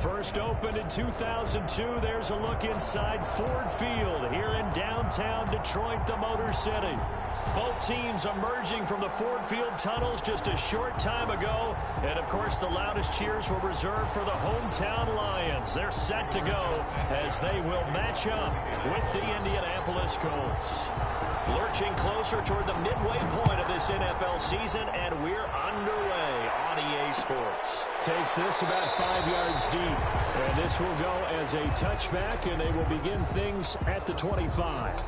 First opened in 2002. There's a look inside Ford Field here in downtown Detroit, the Motor City. Both teams emerging from the Ford Field tunnels just a short time ago. And, of course, the loudest cheers were reserved for the hometown Lions. They're set to go as they will match up with the Indianapolis Colts. Lurching closer toward the midway point of this NFL season, and we're underway on EA Sports. Takes this about 5 yards deep. And this will go as a touchback, and they will begin things at the 25.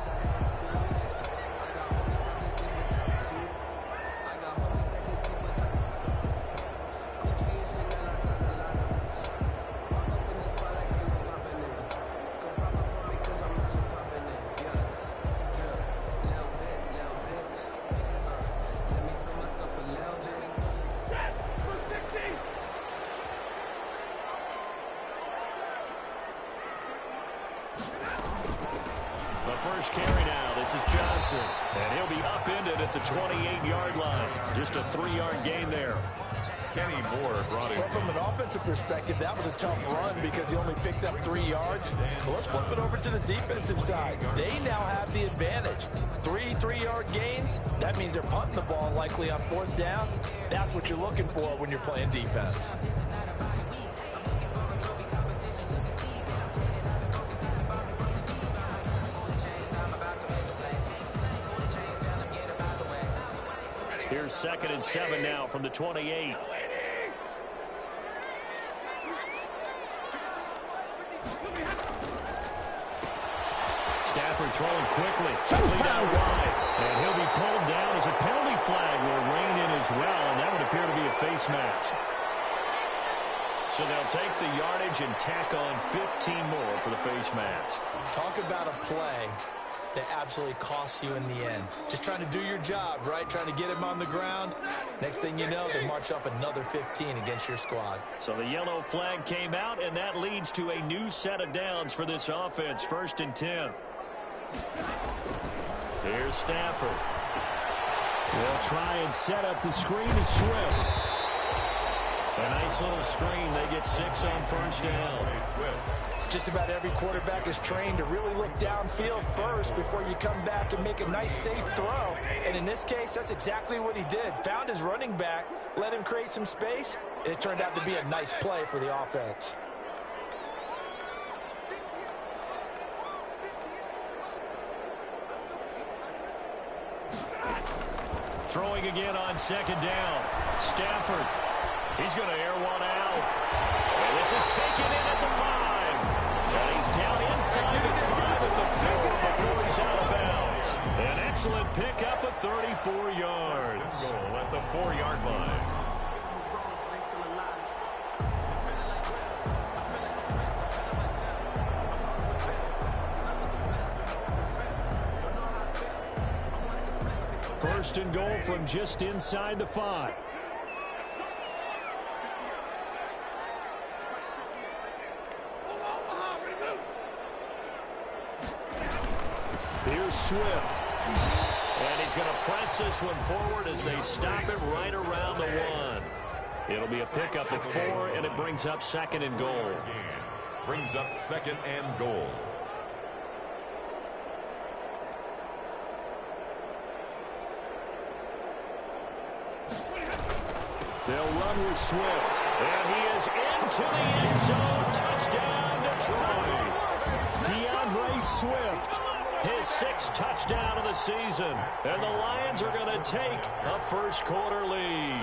First carry now. This is Johnson. And he'll be upended at the 28-yard line. Just a 3-yard gain there. Kenny Moore brought in. Well, from an offensive perspective, that was a tough run because he only picked up 3 yards. Well, let's flip it over to the defensive side. They now have the advantage. 3-3-yard gains. That means they're punting the ball likely on 4th down. That's what you're looking for when you're playing defense. Here's 2nd and 7 now from the 28. Stafford throwing quickly. Lead out wide. And he'll be pulled down as a penalty flag will rein in as well. And that would appear to be a face mask. So they'll take the yardage and tack on 15 more for the face mask. Talk about a play that absolutely costs you in the end. Just trying to do your job, right? Trying to get him on the ground. Next thing you know, they march off another 15 against your squad. So the yellow flag came out, and that leads to a new set of downs for this offense. 1st and 10. Here's Stafford. They'll try and set up the screen to Swift. A nice little screen. They get 6 on 1st down. Just about every quarterback is trained to really look downfield first before you come back and make a nice, safe throw. And in this case, that's exactly what he did. Found his running back, let him create some space, and it turned out to be a nice play for the offense. Throwing again on 2nd down. Stafford. He's going to air one out. And this is taken in at the 5. And he's down inside the 5 at the 4 before he's out of bounds. An excellent pickup of 34 yards. Goal at the 4-yard line. First and goal from just inside the 5. Here's Swift. And he's going to press this one forward as they stop it right around the 1. It'll be a pickup of 4, and it brings up 2nd and goal. Brings up 2nd and goal. They'll run with Swift. And he is into the end zone. Touchdown, Detroit. DeAndre Swift. His 6th touchdown of the season. And the Lions are going to take a first-quarter lead.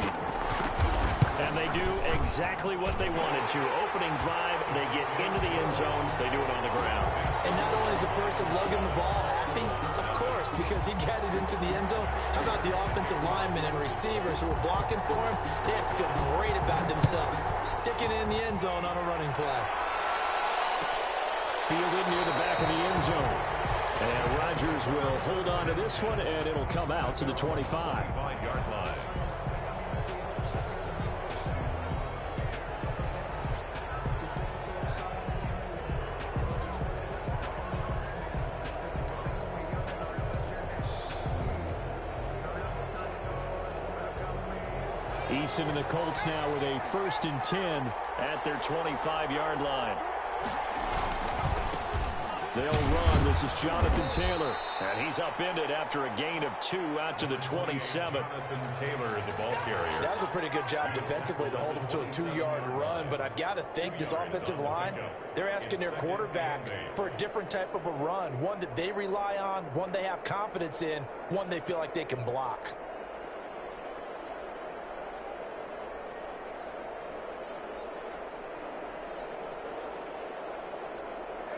And they do exactly what they wanted to. Opening drive, they get into the end zone. They do it on the ground. And not only is the person lugging the ball happy, of course, because he got it into the end zone. How about the offensive linemen and receivers who are blocking for him? They have to feel great about themselves, sticking it in the end zone on a running play. Fielded near the back of the end zone. And Rodgers will hold on to this one, and it'll come out to the 25. 5-yard line. He Mason and the Colts now with a 1st and 10 at their 25-yard line. They'll run. This is Jonathan Taylor. And he's upended after a gain of 2 out to the 27. Jonathan Taylor, the ball carrier. That was a pretty good job defensively to hold him to a 2-yard run, but I've got to think this offensive line, they're asking their quarterback for a different type of a run, one that they rely on, one they have confidence in, one they feel like they can block.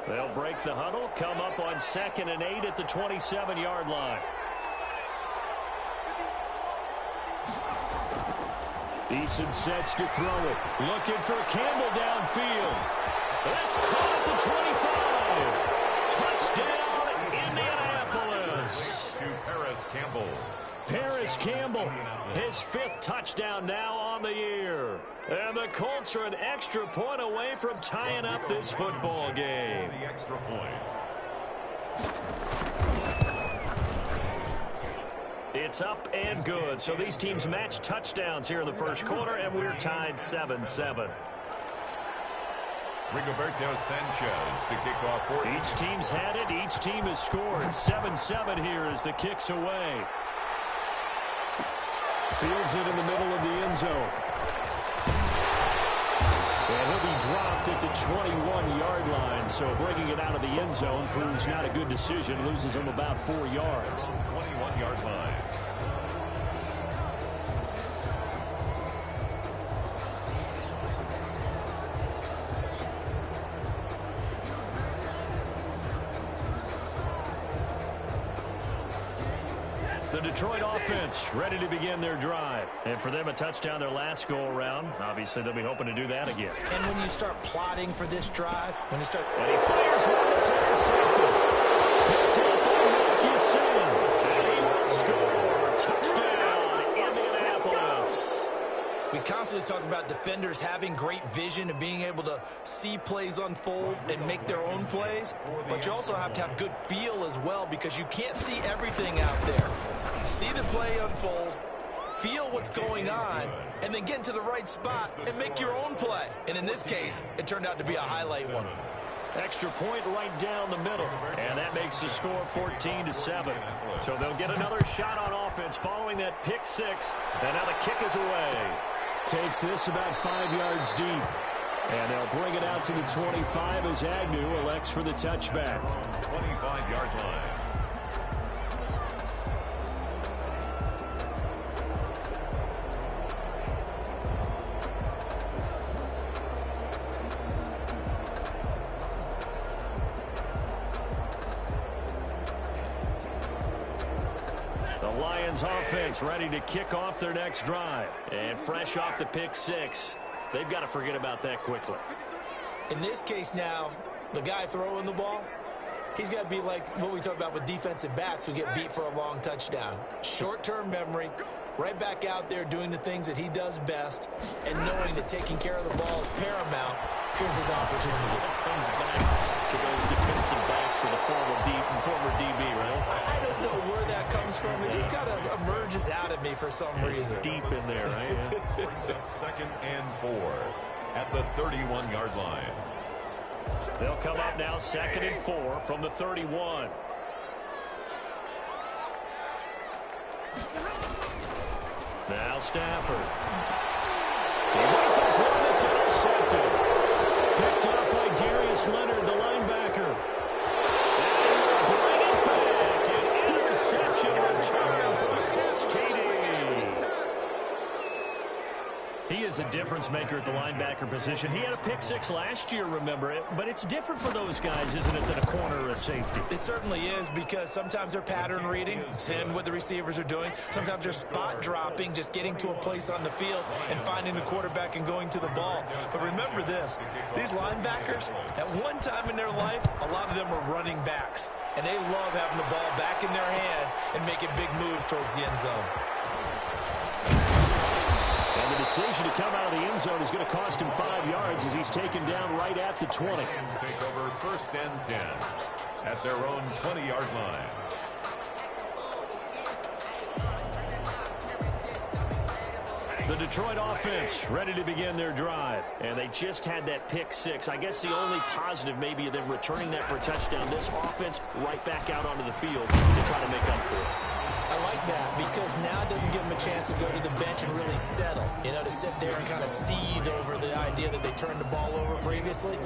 They'll break the huddle, come up on 2nd and 8 at the 27-yard line. Eason sets to throw it. Looking for Campbell downfield. That's caught at the 25. Touchdown, Indianapolis. To Paris Campbell. Paris Campbell, his 5th touchdown now on the year. And the Colts are an extra point away from tying up this football game. The extra point. It's up and good. So these teams match touchdowns here in the first quarter, and we're tied 7-7. Rigoberto Sanchez to kick off for Each team's had it. Each team has scored. 7-7 here as the kick's away. Fields it in the middle of the end zone. And he'll be dropped at the 21-yard line. So breaking it out of the end zone proves not a good decision. Loses him about 4 yards. 21-yard line. The Detroit offense ready to begin their drive. And for them, a touchdown their last go-around. Obviously, they'll be hoping to do that again. And when you start plotting for this drive, when you start... And he fires one that's intercepted. Picked up by Marcus Allen. And he will score. Touchdown, Indianapolis. We constantly talk about defenders having great vision and being able to see plays unfold and make their own plays, but you also have to have good feel as well because you can't see everything out there. See the play unfold, feel what's going on, and then get into the right spot and make your own play. And in this case, it turned out to be a highlight one. Extra point right down the middle. And that makes the score 14-7. So they'll get another shot on offense following that pick 6. And now the kick is away. Takes this about 5 yards deep. And they'll bring it out to the 25 as Agnew elects for the touchback. 25-yard line. Offense ready to kick off their next drive. And fresh off the pick 6. They've got to forget about that quickly. In this case now, the guy throwing the ball, he's got to be like what we talk about with defensive backs who get beat for a long touchdown. Short-term memory, right back out there doing the things that he does best, and knowing that taking care of the ball is paramount. Here's his opportunity. Comes back to those defensive backs for the former DB, right? I don't know where that comes from. It just kind of emerges out of me for some reason. Deep in there, right? Brings up 2nd and 4 at the 31-yard line. They'll come up now 2nd and 4 from the 31. Now Stafford. He rifles one that's intercepted. Picked up by Darius Leonard, the linebacker. And he'll bring it back. An interception return for the Colts TD. He is a difference maker at the linebacker position. He had a pick 6 last year, remember it. But it's different for those guys, isn't it, than a corner or a safety? It certainly is, because sometimes they're pattern reading, seeing what the receivers are doing. Sometimes they're spot dropping, just getting to a place on the field and finding the quarterback and going to the ball. But remember this, these linebackers, at one time in their life, a lot of them were running backs. And they love having the ball back in their hands and making big moves towards the end zone. And the decision to come out of the end zone is going to cost him 5 yards as he's taken down right at the 20. Take over 1st and 10 at their own 20-yard line. The Detroit offense ready to begin their drive. And they just had that pick six. I guess the only positive maybe of them returning that for a touchdown. This offense right back out onto the field to try to make up for it. I like that because now it doesn't give them a chance to go to the bench and really settle. You know, to sit there and kind of seethe over the idea that they turned the ball over previously.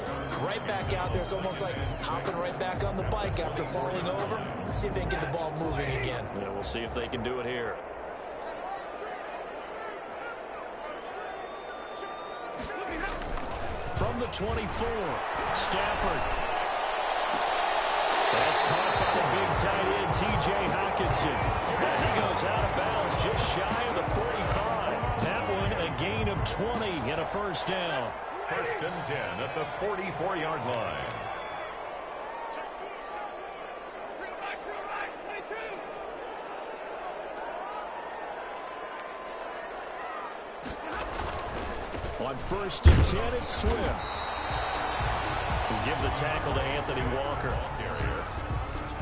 Right back out there, it's almost like hopping right back on the bike after falling over. See if they can get the ball moving again. Yeah, we'll see if they can do it here. From the 24, Stafford. That's caught by the big tight end, T.J. Hockenson. And he goes out of bounds just shy of the 45. That one a gain of 20 and a first down. First and 10 at the 44-yard line. On first and 10, it's Swift. And give the tackle to Anthony Walker.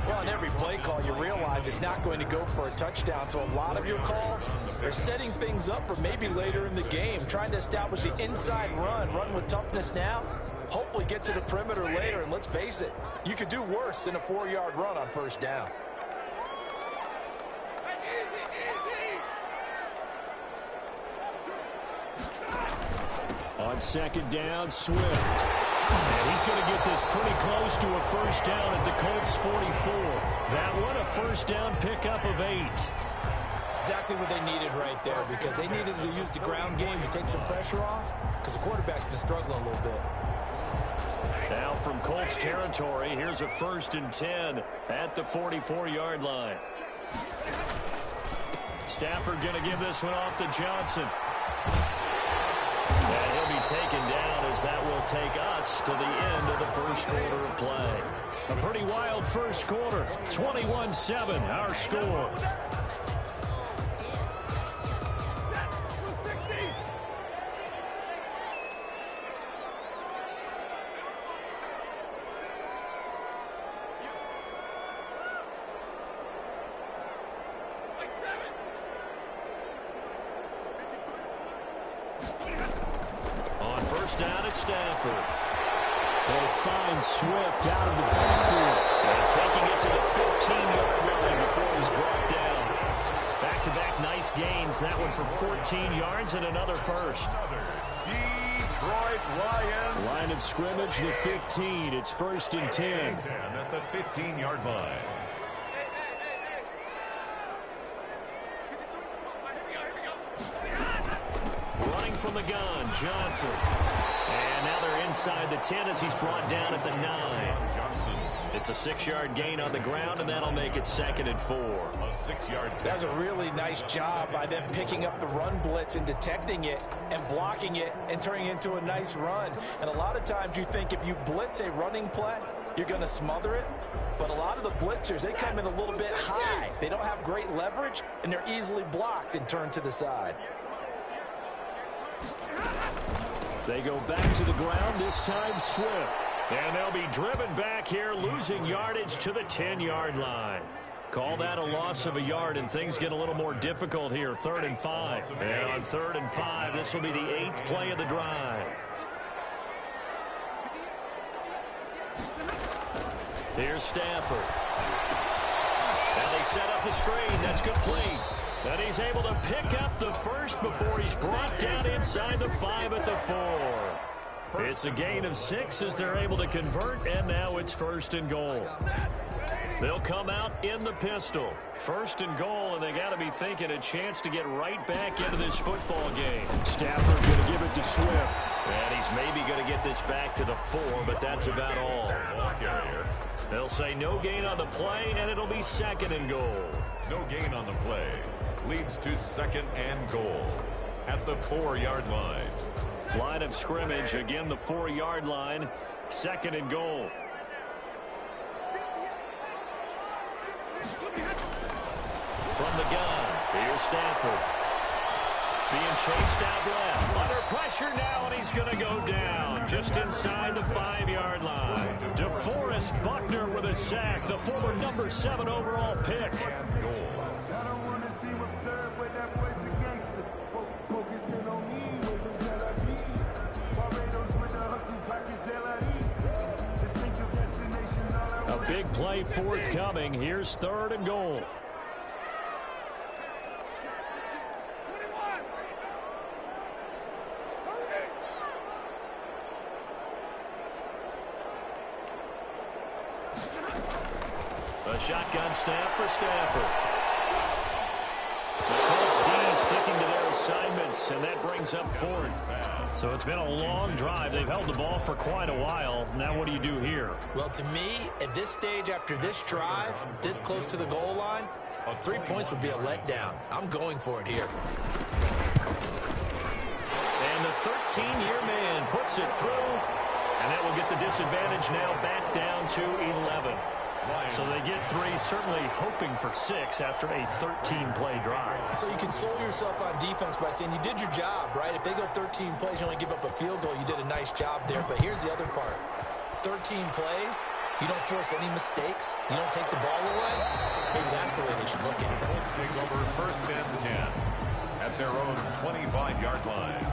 Well, on every play call, you realize it's not going to go for a touchdown. So a lot of your calls are setting things up for maybe later in the game, trying to establish the inside run with toughness now, hopefully get to the perimeter later. And let's face it, you could do worse than a 4-yard run on first down. On second down, Swift. And he's going to get this pretty close to a first down at the Colts 44. That one, a first down pickup of 8. Exactly what they needed right there, because they needed to use the ground game to take some pressure off, because the quarterback's been struggling a little bit. Now from Colts territory, here's a first and 10 at the 44-yard line. Stafford going to give this one off to Johnson. And he'll be taken down as that will take us to the end of the first quarter of play. A pretty wild first quarter. 21-7, our score. Down at Stafford. They'll find Swift out of the backfield. And taking it to the 15-yard line before he's brought down. Back-to-back nice gains. That one for 14 yards and another first. Detroit Lions. Line of scrimmage to 15. It's first and 10. At the 15-yard line. Running from the gun, Johnson. And now they're inside the 10 as he's brought down at the 9. Johnson. It's a 6-yard gain on the ground, and that'll make it 2nd and 4. A 6-yard. That's a really nice job by them picking up the run blitz and detecting it and blocking it and turning it into a nice run. And a lot of times you think if you blitz a running play, you're going to smother it. But a lot of the blitzers, they come in a little bit high. They don't have great leverage, and they're easily blocked and turned to the side. They go back to the ground, this time Swift. And they'll be driven back here, losing yardage to the 10-yard line. Call that a loss of a yard, and things get a little more difficult here. 3rd and 5. And on 3rd and 5, this will be the 8th play of the drive. Here's Stafford. And they set up the screen. That's complete. And he's able to pick up the first before he's brought down inside the 5 at the 4. It's a gain of 6 as they're able to convert, and now it's 1st and goal. They'll come out in the pistol. 1st and goal, and they got to be thinking a chance to get right back into this football game. Stafford going to give it to Swift. And he's maybe going to get this back to the 4, but that's about all. They'll say no gain on the play, and it'll be 2nd and goal. No gain on the play. Leads to 2nd and goal at the 4-yard line. Line of scrimmage, again the 4-yard line. 2nd and goal. From the gun, here's Stafford. Being chased out left. Under pressure now, and he's going to go down just inside the 5-yard line. DeForest Buckner with a sack, the former number 7 overall pick. Goal. I don't want to see what's served with that voice of gangster. Focus in Big play forthcoming. Here's 3rd and goal. A shotgun snap for Stafford. The Colts D sticking to their assignments, and that brings up 4th. So it's been a long drive. They've held the ball for quite a while. Now what do you do here? Well, to me, at this stage after this drive, this close to the goal line, 3 points would be a letdown. I'm going for it here. And the 13-year man puts it through, and that will get the disadvantage now back down to 11. So they get 3, certainly hoping for 6 after a 13-play drive. So you console yourself on defense by saying you did your job, right? If they go 13 plays, you only give up a field goal, you did a nice job there. But here's the other part. 13 plays, you don't force any mistakes, you don't take the ball away. Maybe that's the way they should look at it. Colts take over 1st and 10 at their own 25-yard line.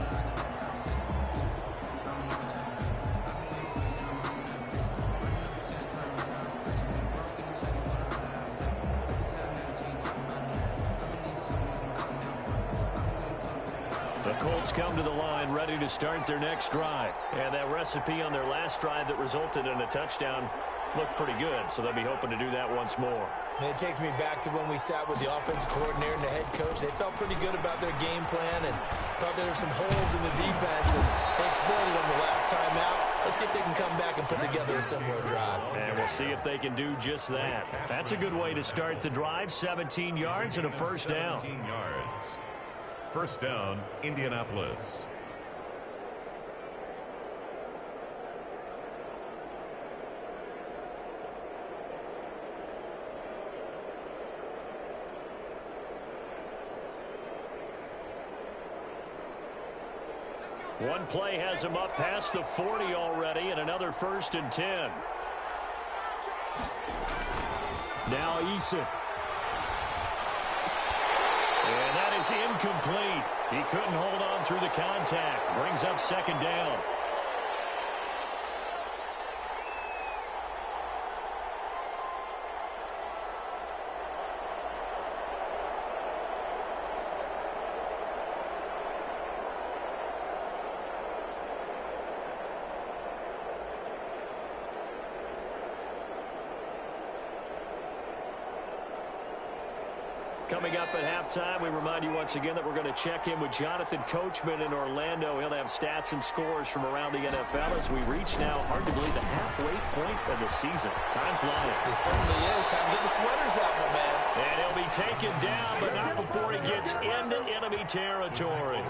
The Colts come to the line ready to start their next drive. And that recipe on their last drive that resulted in a touchdown looked pretty good, so they'll be hoping to do that once more. And it takes me back to when we sat with the offensive coordinator and the head coach. They felt pretty good about their game plan and thought there were some holes in the defense, and they exploited them the last time out. Let's see if they can come back and put together a similar drive. And we'll see if they can do just that. That's a good way to start the drive. 17 yards and a 1st down. 17 yards. 1st down, Indianapolis. One play has him up past the 40 already, and another 1st and 10. Now Eason. And that is incomplete. He couldn't hold on through the contact. Brings up 2nd down. Coming up at halftime, we remind you once again that we're going to check in with Jonathan Coachman in Orlando. He'll have stats and scores from around the NFL as we reach now, hard to believe, the halfway point of the season. Time flying. It certainly is. Time to get the sweaters out, my man. And he'll be taken down, but not before he gets into enemy territory.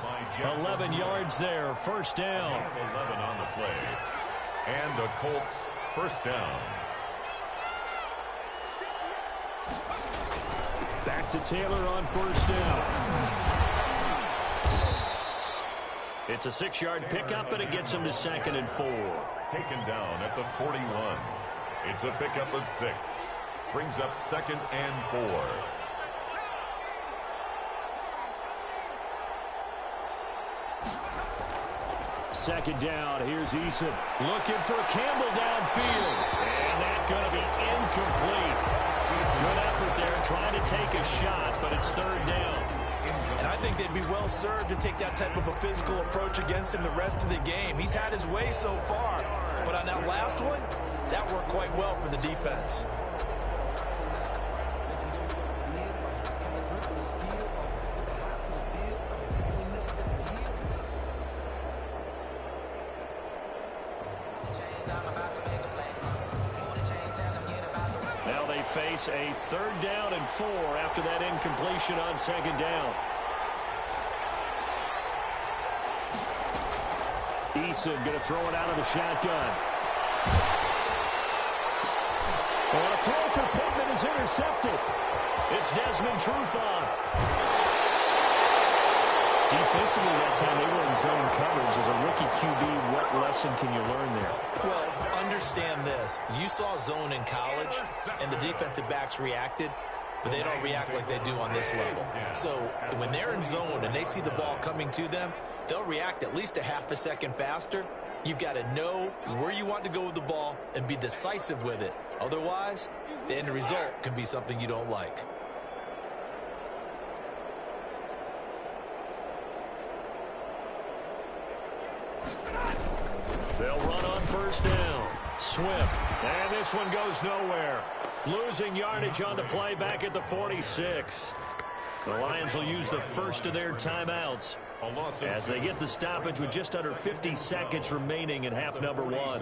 11 yards there, 1st down. 11 on the play. And the Colts 1st down. Back to Taylor on 1st down. It's a 6-yard pickup, and it gets him to 2nd and 4. Taken down at the 41. It's a pickup of 6. Brings up 2nd and 4. Second down, here's Eason. Looking for Campbell downfield. And that's going to be incomplete. Good effort there, trying to take a shot, but it's 3rd down. And I think they'd be well served to take that type of a physical approach against him the rest of the game. He's had his way so far, but on that last one, that worked quite well for the defense. Now they face a 3rd down and 4 after that incompletion on 2nd down. Eason going to throw it out of the shotgun. And a throw for Pittman is intercepted. It's Desmond Trufant. Defensively that time they were in zone coverage. As a rookie QB, what lesson can you learn there? Well, understand this. You saw zone in college, and the defensive backs reacted, but they don't react like they do on this level. So when they're in zone and they see the ball coming to them, they'll react at least a half a second faster. You've got to know where you want to go with the ball and be decisive with it. Otherwise, the end result can be something you don't like. They'll run on first down. Swift. And this one goes nowhere. Losing yardage on the play back at the 46. The Lions will use the first of their timeouts as they get the stoppage with just under 50 seconds remaining in half number one.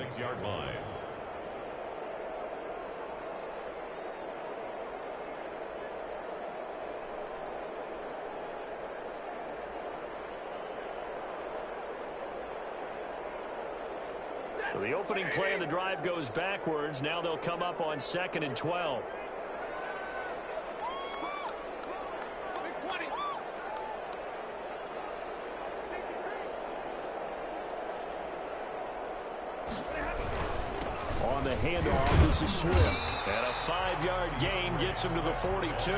So the opening play of the drive goes backwards. Now they'll come up on 2nd and 12. On the handoff, this is Swift. And a 5-yard gain gets him to the 42.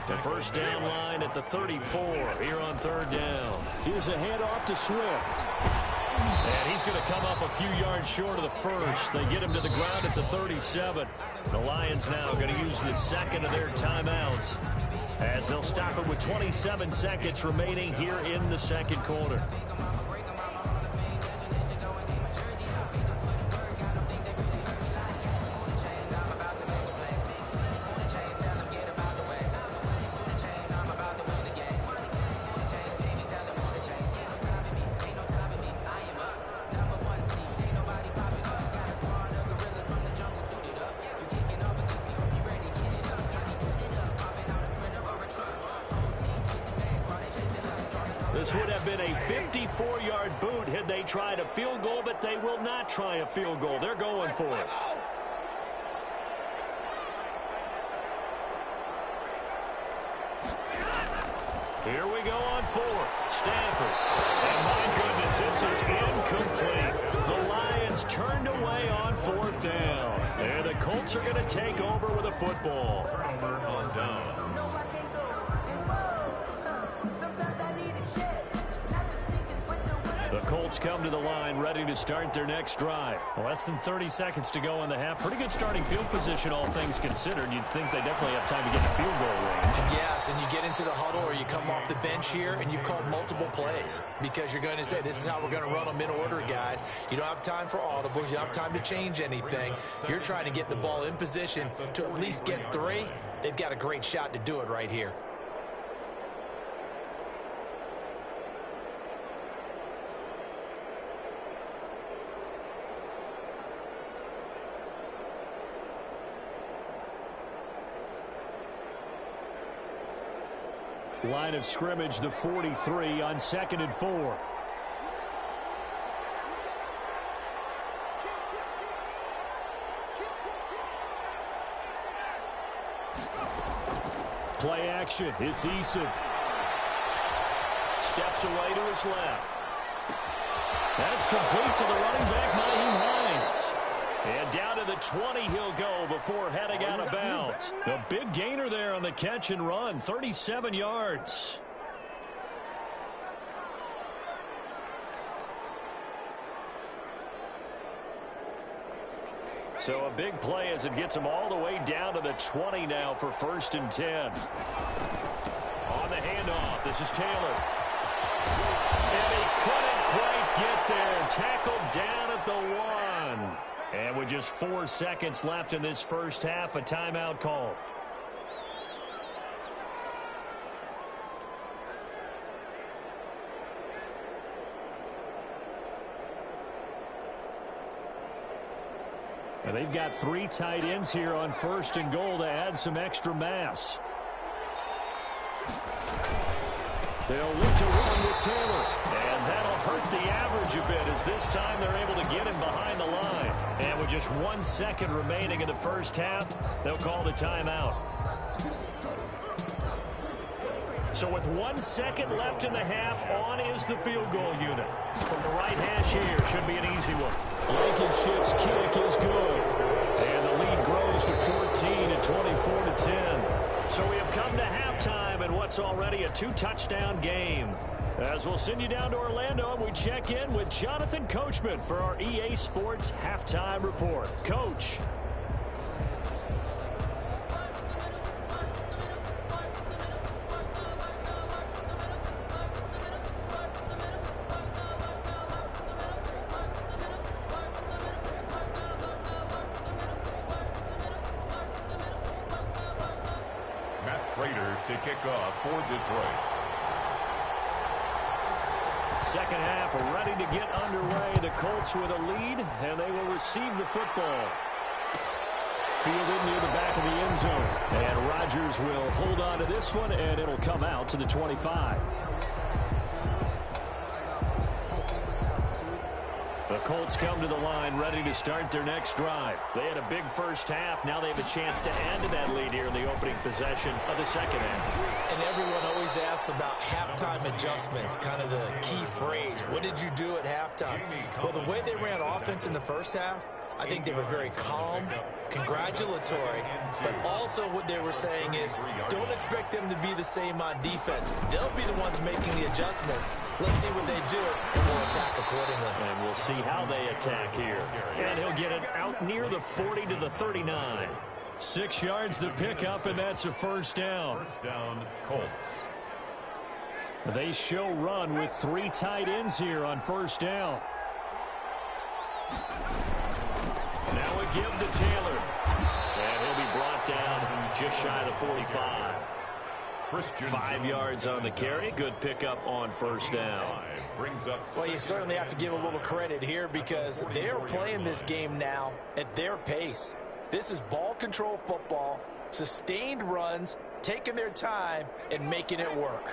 The first down line at the 34 here on 3rd down. Here's a handoff to Swift. And he's going to come up a few yards short of the first. They get him to the ground at the 37. The Lions now going to use the second of their timeouts as they'll stop it with 27 seconds remaining here in the second quarter. This would have been a 54-yard boot had they tried a field goal, but they will not try a field goal. They're going for it. Here we go on 4th. Stafford. And my goodness, this is incomplete. The Lions turned away on 4th down. And the Colts are going to take over with a football. Turnover on downs. The Colts come to the line ready to start their next drive. Less than 30 seconds to go in the half. Pretty good starting field position, all things considered. You'd think they definitely have time to get the field goal range. Yes, and you get into the huddle or you come off the bench here and you've called multiple plays because you're going to say, this is how we're going to run them in order, guys. You don't have time for audibles. You don't have time to change anything. You're trying to get the ball in position to at least get 3. They've got a great shot to do it right here. Line of scrimmage, the 43 on 2nd and 4. Play action. It's Eason. Steps away to his left. That's complete to the running back, Nyheim Hines. And down to the 20 he'll go before heading out of bounds. A big gainer there on the catch and run, 37 yards. So a big play as it gets him all the way down to the 20 now for 1st and 10. On the handoff, this is Taylor. And he couldn't quite get there. Tackled down at the 1. And with just 4 seconds left in this first half, a timeout call. And they've got 3 tight ends here on 1st and goal to add some extra mass. They'll look to run with Taylor. And that'll hurt the average a bit as this time they're able to get him behind the line. And with just 1 second remaining in the first half, they'll call the timeout. So with 1 second left in the half, on is the field goal unit. From the right hash here, should be an easy one. Blankenship's kick is good. And the lead grows to 14 at 24-10. So we have come to halftime in what's already a 2-touchdown game. As we'll send you down to Orlando, and we check in with Jonathan Coachman for our EA Sports Halftime Report. Coach. To kick off for Detroit. Second half ready to get underway. The Colts with a lead, and they will receive the football. Fielded near the back of the end zone. And Rodgers will hold on to this one, and it'll come out to the 25. The Colts come to the line ready to start their next drive. They had a big first half. Now they have a chance to add to that lead here in the opening possession of the second half. And everyone always asks about halftime adjustments, kind of the key phrase. What did you do at halftime? Well, the way they ran offense in the first half, I think they were very calm, congratulatory, but also what they were saying is don't expect them to be the same on defense. They'll be the ones making the adjustments. Let's see what they do, and we'll attack accordingly. And we'll see how they attack here. And he'll get it out near the 40 to the 39. 6 yards to pick up, and that's a first down. First down, Colts. They show run with 3 tight ends here on first down. Now a give to Taylor. And he'll be brought down just shy of the 45. 5 yards on the carry. Good pickup on first down. Well, you certainly have to give a little credit here because they're playing this game now at their pace. This is ball control football, sustained runs, taking their time, and making it work.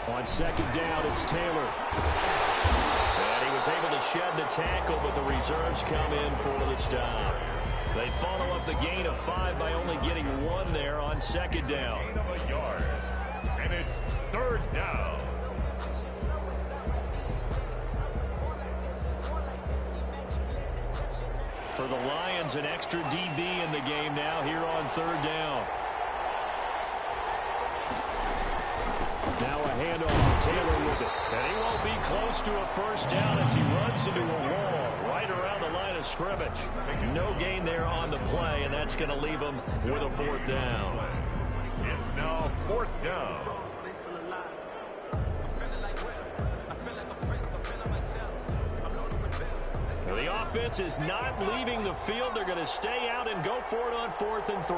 On second down, it's Taylor. And he was able to shed the tackle, but the reserves come in for the stop. They follow up the gain of 5 by only getting 1 there on second down. A yard, and it's third down. For the Lions, an extra DB in the game now here on third down. Now a handoff. Taylor with it. And he won't be close to a first down as he runs into a wall right around the line of scrimmage. No gain there on the play, and that's going to leave him with a fourth down. It's now fourth down. The offense is not leaving the field. They're going to stay out and go for it on 4th and 3.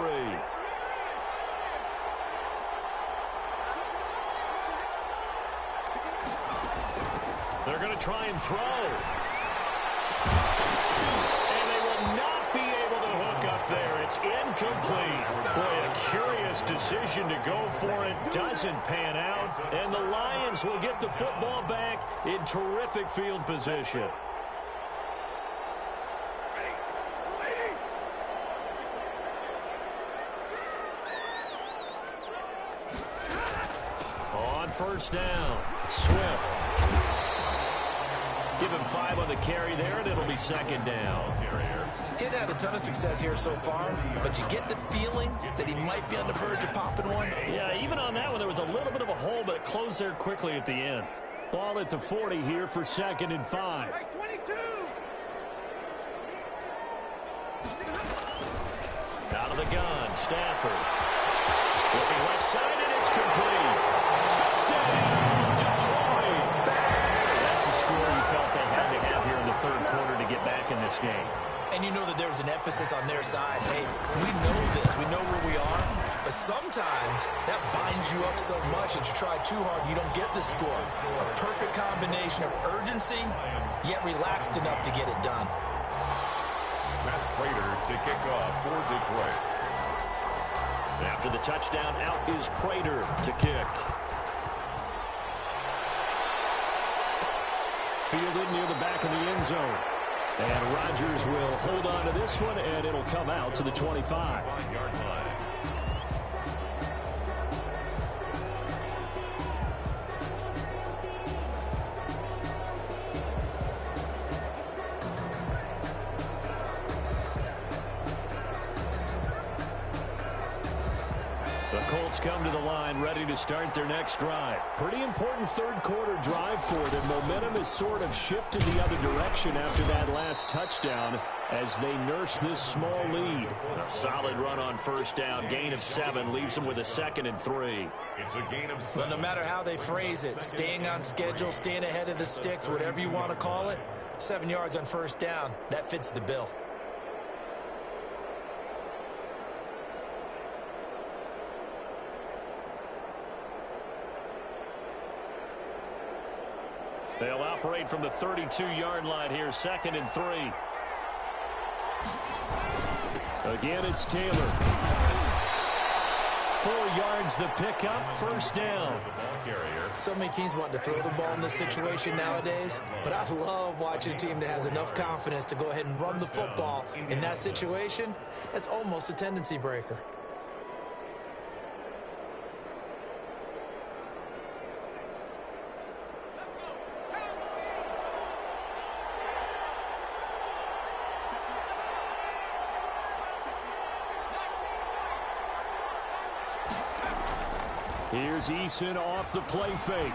They're going to try and throw. And they will not be able to hook up there. It's incomplete. Boy, a curious decision to go for it. Doesn't pan out. And the Lions will get the football back in terrific field position. On first down, Swift. Give him 5 on the carry there, and it'll be second down. He's had a ton of success here so far, but you get the feeling that he might be on the verge of popping one. Yeah, even on that one, there was a little bit of a hole, but it closed there quickly at the end. Ball at the 40 here for 2nd and 5. Out of the gun, Stafford. Looking left side, and it's complete. Touchdown, Detroit. That's the score you felt they had to have here in the third quarter to get back in this game. And you know that there's an emphasis on their side. Hey, we know this. We know where we are. But sometimes that binds you up so much that you try too hard, you don't get the score. A perfect combination of urgency, yet relaxed enough to get it done. Matt Prater to kick off for Detroit. After the touchdown, out is Prater to kick. Fielded near the back of the end zone. And Rodgers will hold on to this one, and it'll come out to the 25. 5-yard line. Colts come to the line, ready to start their next drive. Pretty important third quarter drive for them. Momentum has sort of shifted the other direction after that last touchdown as they nurse this small lead. A solid run on first down. Gain of 7 leaves them with a 2nd and 3. It's a gain of 7. But no matter how they phrase it, staying on schedule, staying ahead of the sticks, whatever you want to call it, 7 yards on first down, that fits the bill. They'll operate from the 32-yard line here, 2nd and 3. Again, it's Taylor. 4 yards the pickup, first down. So many teams want to throw the ball in this situation nowadays, but I love watching a team that has enough confidence to go ahead and run the football in that situation. That's almost a tendency breaker. Here's Eason off the play fake.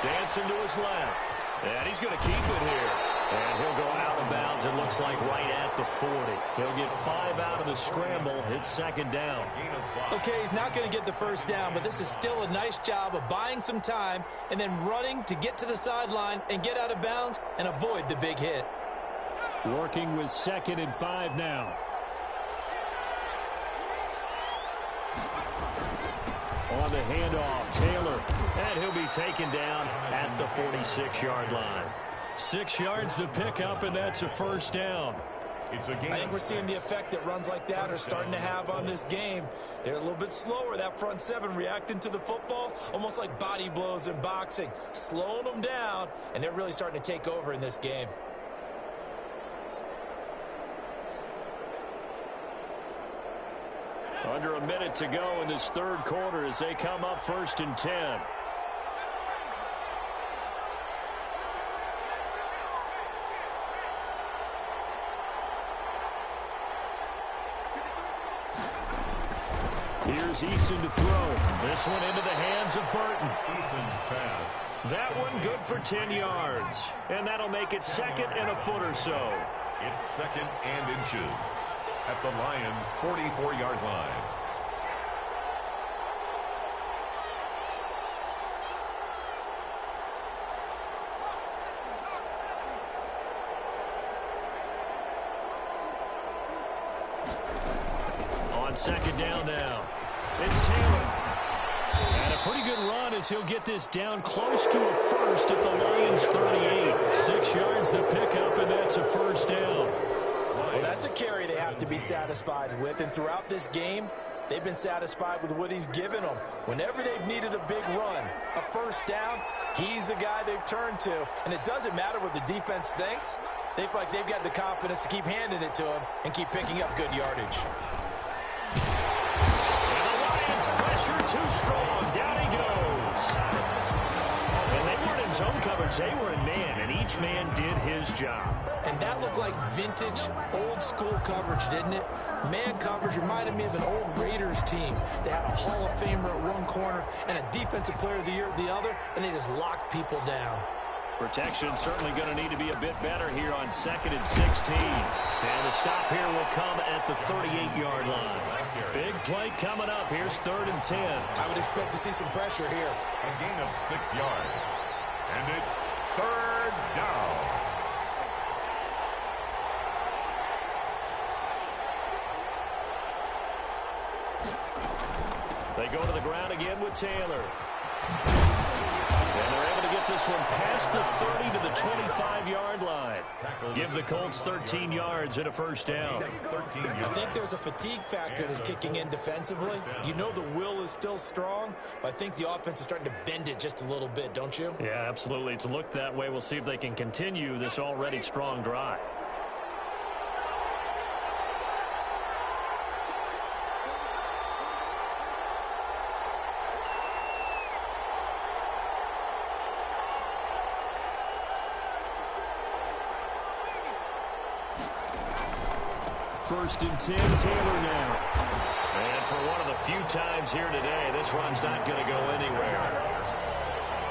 Dancing to his left. And he's going to keep it here. And he'll go out of bounds, it looks like right at the 40. He'll get 5 out of the scramble. It's 2nd down. Okay, he's not going to get the first down, but this is still a nice job of buying some time and then running to get to the sideline and get out of bounds and avoid the big hit. Working with 2nd and 5 now. On the handoff, Taylor. And he'll be taken down at the 46-yard line. 6 yards the pickup, and that's a first down. I think we're seeing the effect that runs like that are starting to have on this game. They're a little bit slower, that front 7, reacting to the football, almost like body blows in boxing, slowing them down, and they're really starting to take over in this game. Under a minute to go in this third quarter as they come up 1st and 10. Here's Eason to throw. This one into the hands of Burton. Eason's pass. That one good for 10 yards. And that'll make it 2nd and a foot or so. It's 2nd and inches at the Lions' 44-yard line. On 2nd down now. It's Taylor. And a pretty good run as he'll get this down close to a first at the Lions' 38. 6 yards the pickup, and that's a first down. Well, that's a carry they have to be satisfied with, and throughout this game, they've been satisfied with what he's given them. Whenever they've needed a big run, a first down, he's the guy they've turned to, and it doesn't matter what the defense thinks. They feel like they've got the confidence to keep handing it to him and keep picking up good yardage. And the Lions pressure too strong. Down he goes. And they weren't in zone coverage. They were in man, and each man did his job. And that looked like vintage, old-school coverage, didn't it? Man coverage reminded me of an old Raiders team. They had a Hall of Famer at one corner and a Defensive Player of the Year at the other, and they just locked people down. Protection certainly going to need to be a bit better here on 2nd and 16. And the stop here will come at the 38-yard line. Big play coming up. Here's 3rd and 10. I would expect to see some pressure here. A gain of 6 yards. And it's 3rd down. They go to the ground again with Taylor. And they're able to get this one past the 30 to the 25-yard line. Give the Colts 13 yards and a first down. I think there's a fatigue factor that's kicking in defensively. You know the will is still strong, but I think the offense is starting to bend it just a little bit, don't you? Yeah, absolutely. It's looked that way. We'll see if they can continue this already strong drive. First and 10, Taylor now. And for one of the few times here today, this run's not going to go anywhere.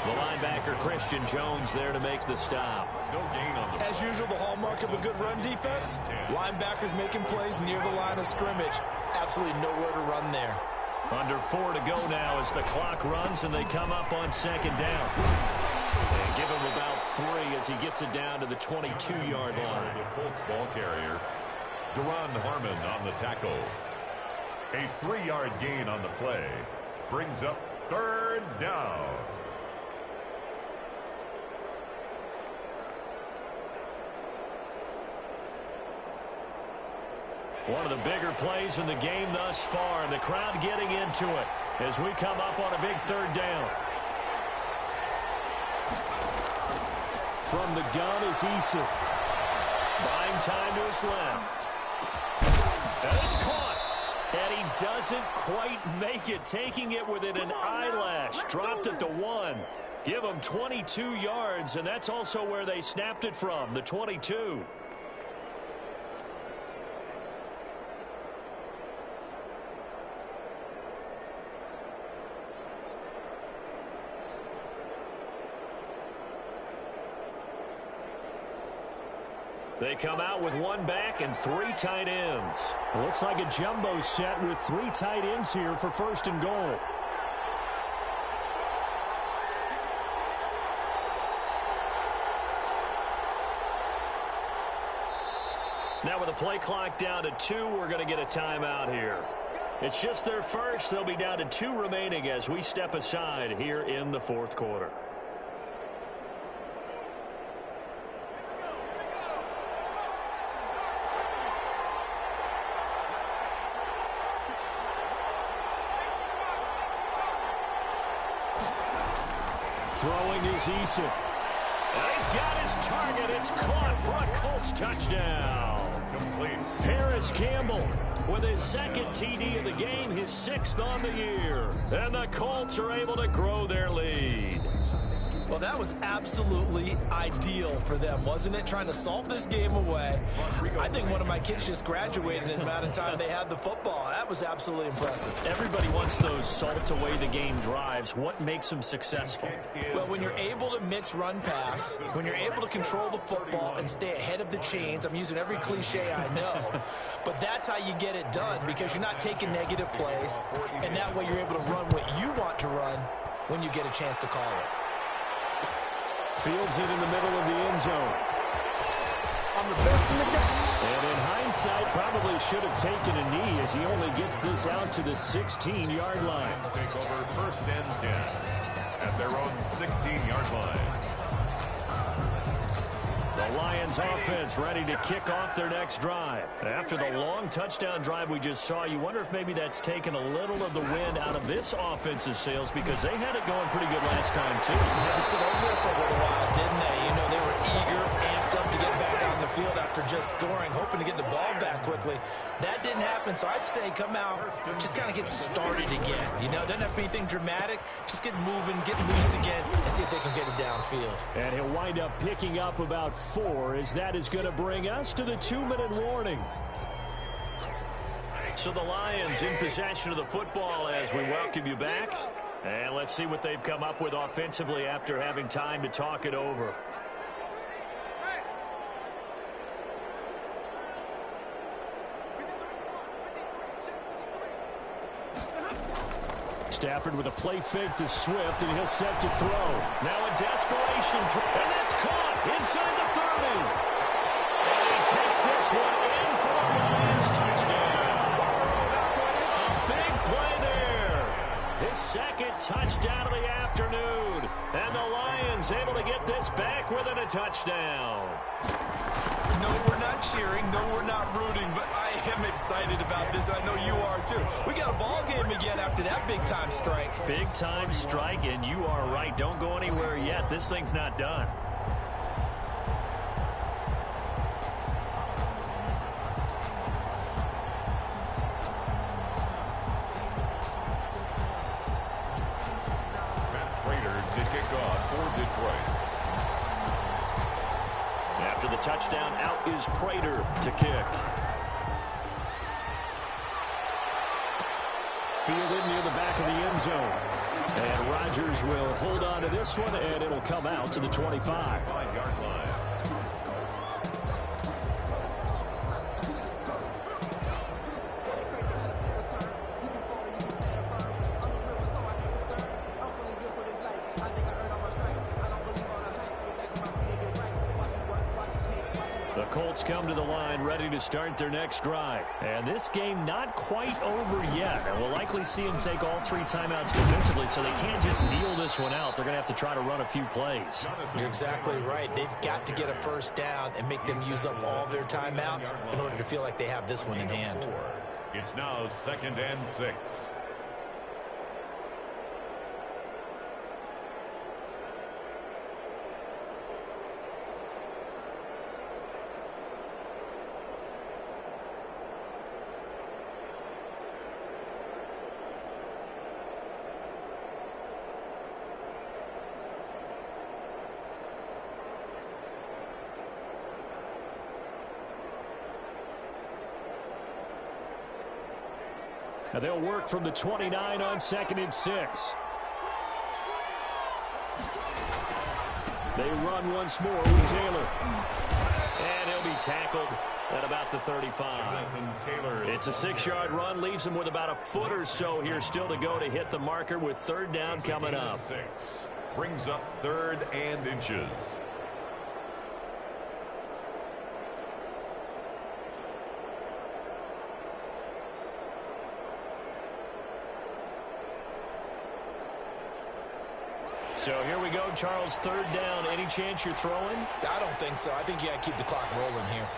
The linebacker, Christian Jones, there to make the stop. No gain on the... As usual, the hallmark of a good run defense, linebackers making plays near the line of scrimmage. Absolutely nowhere to run there. Under 4 to go now as the clock runs and they come up on second down. And give him about 3 as he gets it down to the 22-yard line. The Colts ball carrier, Duron Harmon on the tackle. A 3-yard gain on the play. Brings up third down. One of the bigger plays in the game thus far, and the crowd getting into it as we come up on a big third down. From the gun is Eason. Buying time to his left. And it's caught. And he doesn't quite make it, taking it within an eyelash. Dropped at the 1. Give him 22 yards, and that's also where they snapped it from, the 22. They come out with 1 back and 3 tight ends. Looks like a jumbo set with 3 tight ends here for first and goal. Now with the play clock down to 2, we're going to get a timeout here. It's just their first. They'll be down to 2 remaining as we step aside here in the fourth quarter. Throwing is Eason. And he's got his target. It's caught for a Colts touchdown. Complete. Paris Campbell with his 2nd TD of the game, his 6th on the year. And the Colts are able to grow their lead. Well, that was absolutely ideal for them, wasn't it? Trying to salt this game away. I think one of my kids just graduated in the amount of time they had the football. That was absolutely impressive. Everybody wants those salt away the game drives. What makes them successful? Well, when you're able to mix run pass, when you're able to control the football and stay ahead of the chains, I'm using every cliche I know, but that's how you get it done because you're not taking negative plays, and that way you're able to run what you want to run when you get a chance to call it. Fields it in the middle of the end zone. I'm the best in the game. And in hindsight, probably should have taken a knee as he only gets this out to the 16-yard line. Take over first and 10 at their own 16-yard line. The Lions offense ready to kick off their next drive. After the long touchdown drive we just saw, you wonder if maybe that's taken a little of the wind out of this offense's sails because they had it going pretty good last time, too. They had to sit over there for a little while, didn't they? You know, they were eager, amped up to get back on the field after just scoring, hoping to get the ball back quickly. That didn't happen, so I'd say come out, just kind of get started again. You know, it doesn't have to be anything dramatic. Just get moving, get loose again, and see if they can get it downfield. And he'll wind up picking up about 4 as that is going to bring us to the 2-minute warning. So the Lions in possession of the football as we welcome you back. And let's see what they've come up with offensively after having time to talk it over. Stafford with a play fake to Swift, and he'll set to throw. Now a desperation throw, and that's caught inside the 30. And he takes this one in for a Lions touchdown. A big play there. His 2nd touchdown of the afternoon. And the Lions able to get this back within a touchdown. No, we're not cheering. No, we're not rooting, but I am excited about this. I know you are, too. We got a ball game again after that big-time strike. Big-time strike, and you are right. Don't go anywhere yet. This thing's not done. To kick off for Detroit. After the touchdown, out is Prater to kick. fielded near the back of the end zone. And Rodgers will hold on to this one, and it'll come out to the 25. 5-yard line. The Colts come to the line ready to start their next drive. And this game not quite over yet. And we'll likely see them take all 3 timeouts defensively, so they can't just kneel this one out. They're going to have to try to run a few plays. You're exactly right. They've got to get a first down and make them use up all their timeouts in order to feel like they have this one in hand. It's now 2nd and 6. And they'll work from the 29 on 2nd and 6. They run once more with Taylor. And he'll be tackled at about the 35. It's a 6-yard run, leaves him with about a foot or so here still to go to hit the marker with 3rd down coming up. 6 brings up 3rd and inches. So here we go, Charles, 3rd down. Any chance you're throwing? I don't think so. I think you got to keep the clock rolling here.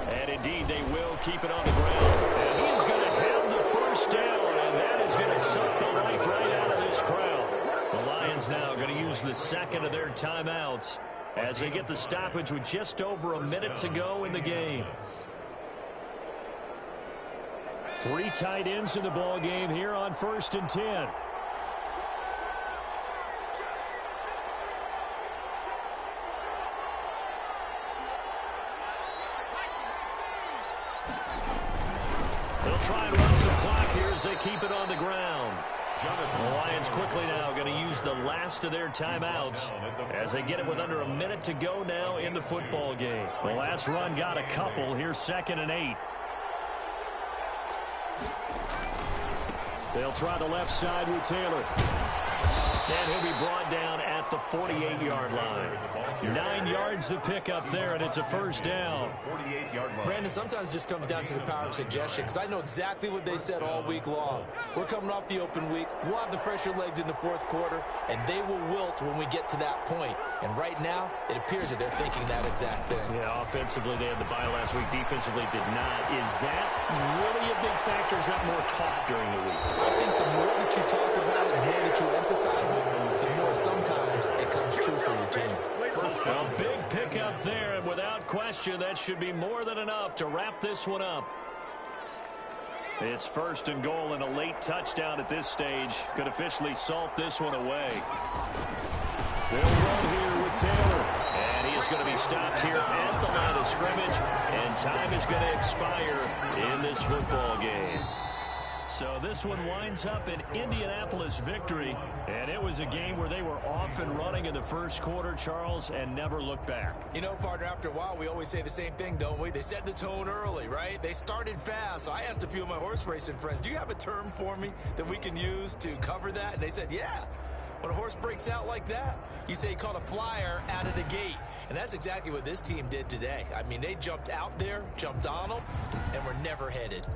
And indeed, they will keep it on the ground. And he is going to have the first down, and that is going to suck the life right out of this crowd. The Lions now going to use the 2nd of their timeouts as they get the stoppage with just over a minute to go in the game. 3 tight ends in the ball game here on 1st and 10. They'll try and run some clock here as they keep it on the ground. The Lions quickly now going to use the last of their timeouts as they get it with under a minute to go now in the football game. The last run got a couple. Here's 2nd and 8. They'll try the left side with Taylor. And he'll be brought down at the 48-yard line. 9 yards to pick up there, and it's a first down. Brandon, sometimes it just comes down to the power of suggestion, because I know exactly what they said all week long. We're coming off the open week. We'll have the fresher legs in the 4th quarter, and they will wilt when we get to that point. And right now, it appears that they're thinking that exact thing. Yeah, offensively, they had the bye last week. Defensively, did not. Is that really a big factor? Is that more talk during the week? I think the more that you talk about it, the more that you emphasize it, the more sometimes it comes true for your team. A big pickup there, and without question, that should be more than enough to wrap this one up. It's 1st and goal, and a late touchdown at this stage could officially salt this one away. They'll run here with Taylor, and he is going to be stopped here at the line of scrimmage, and time is going to expire in this football game. So this one winds up an Indianapolis victory, and it was a game where they were off and running in the 1st quarter, Charles, and never looked back. You know, partner, after a while, we always say the same thing, don't we? They set the tone early, right? They started fast. So I asked a few of my horse racing friends, do you have a term for me that we can use to cover that? And they said, yeah. When a horse breaks out like that, you say he caught a flyer out of the gate. And that's exactly what this team did today. I mean, they jumped out there, jumped on them, and were never headed.